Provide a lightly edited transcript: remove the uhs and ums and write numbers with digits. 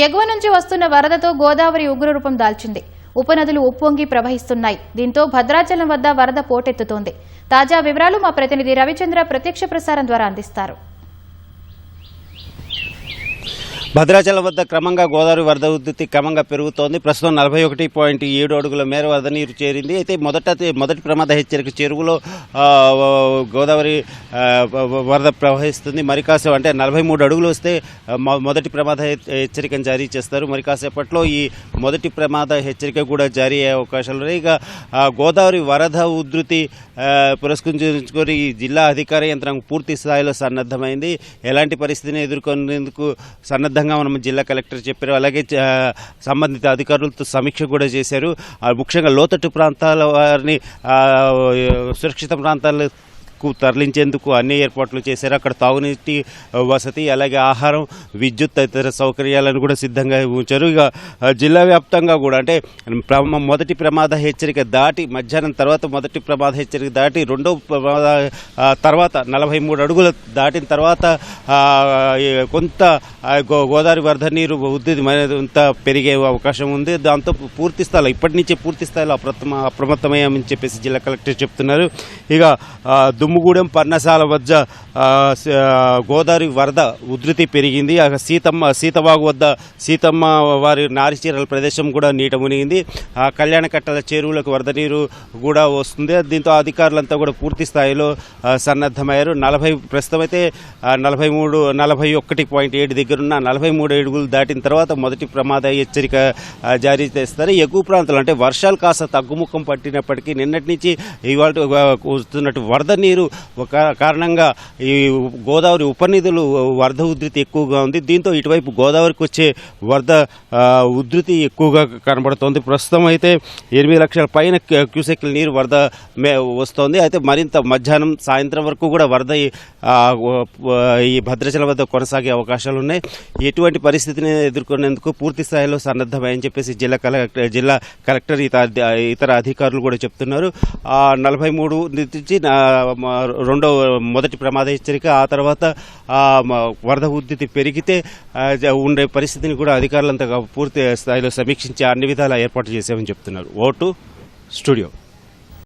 ఎగువ నుంచి వస్తున్న వరదతో గోదావరి ఉగ్రరూపం దాల్చింది. ఉపనదులు ఉప్పొంగి ప్రవహిస్తున్నాయి. దీంతో భద్రాచలం వద్ద వరద పోటెత్తుతోంది. తాజా వివరాలు మా ప్రతినిధి రవిచంద్ర ప్రత్యక్ష ప్రసారం ద్వారా అందిస్తారు. భద్రాచలం వద్ద క్రమంగా గోదావరి వరద ఉధృతి క్రమంగా పెరుగుతోంది. ప్రస్తుతం 41.7 అడుగుల మేర వరద నీరు చేరింది. అయితే మొదటి ప్రమాద హెచ్చరిక చెరువులో గోదావరి వరద ప్రవహిస్తుంది. మరి కాసేపు అంటే 43 అడుగులు వస్తే మొదటి ప్రమాద హెచ్చరికను జారీ చేస్తారు. మరి కాసేపట్లో ఈ మొదటి ప్రమాద హెచ్చరిక కూడా జారీ అయ్యే అవకాశాలు ఉన్నాయి. ఇక గోదావరి వరద ఉధృతి పురస్కరించుకొని జిల్లా అధికార యంత్రాంగం పూర్తి స్థాయిలో సన్నద్ధమైంది. ఎలాంటి పరిస్థితిని ఎదుర్కొనేందుకు సన్నద్ధంగా మనం జిల్లా కలెక్టర్ చెప్పారు. అలాగే సంబంధిత అధికారులతో సమీక్ష కూడా చేశారు. ముఖ్యంగా లోతట్టు ప్రాంతాల వారిని సురక్షిత ప్రాంతాలు తరలించేందుకు అన్ని ఏర్పాట్లు చేశారు. అక్కడ తాగునీటి వసతి, అలాగే ఆహారం, విద్యుత్ తదితర సౌకర్యాలను కూడా సిద్ధంగా ఉంచారు. ఇక జిల్లా వ్యాప్తంగా కూడా అంటే మొదటి ప్రమాద హెచ్చరిక దాటి మధ్యాహ్నం తర్వాత మొదటి ప్రమాద హెచ్చరిక దాటి రెండో ప్రమాద తర్వాత 43 అడుగులు దాటిన తర్వాత కొంత గోదావరి వరద నీరు ఉధృతి మరింత పెరిగే అవకాశం ఉంది. దాంతో పూర్తి స్థాయిలో ఇప్పటి నుంచే పూర్తి స్థాయిలో అప్రమత్తమయ్యామని చెప్పేసి జిల్లా కలెక్టర్ చెప్తున్నారు. ఇక దుమ్ముగూడెం పర్ణశాల వద్ద గోదావరి వరద ఉధృతి పెరిగింది. సీతవాగు వద్ద సీతమ్మ వారి నారిచీరల ప్రదేశం కూడా నీట మునిగింది. కళ్యాణకట్టల చెరువులకు వరద నీరు కూడా వస్తుంది. దీంతో అధికారులంతా కూడా పూర్తి స్థాయిలో సన్నద్ధమయ్యారు. ప్రస్తుతం అయితే 41.7 దగ్గరున్న 43 అడుగులు దాటిన తర్వాత మొదటి ప్రమాద హెచ్చరిక జారీ చేస్తారు. ఎగువ ప్రాంతాలు అంటే వర్షాలు కాస్త తగ్గుముఖం పట్టినప్పటికీ నిన్నటి నుంచి ఇవాళ వస్తున్నట్టు వరద నీరు కారణంగా ఈ గోదావరి ఉపనదులు వరద ఉధృతి ఎక్కువగా ఉంది. దీంతో ఇటువైపు గోదావరికి వచ్చే వరద ఉధృతి ఎక్కువగా కనబడుతోంది. ప్రస్తుతం అయితే 8 లక్షల పైన క్యూసెక్ల నీరు వరద వస్తోంది. అయితే మరింత మధ్యాహ్నం సాయంత్రం వరకు కూడా వరద ఈ భద్రాచలం వద్ద కొనసాగే అవకాశాలు ఉన్నాయి. ఎటువంటి పరిస్థితిని ఎదుర్కొనేందుకు పూర్తి స్థాయిలో సన్నద్ధమని చెప్పేసి జిల్లా కలెక్టర్ ఇతర అధికారులు కూడా చెప్తున్నారు. 43 నుంచి మొదటి ప్రమాద హెచ్చరిక, ఆ తర్వాత వరద ఉధృతి పెరిగితే ఉండే పరిస్థితిని కూడా అధికారులంతా పూర్తి స్థాయిలో సమీక్షించి అన్ని విధాలా ఏర్పాటు చేశామని చెప్తున్నారు. Vote studio.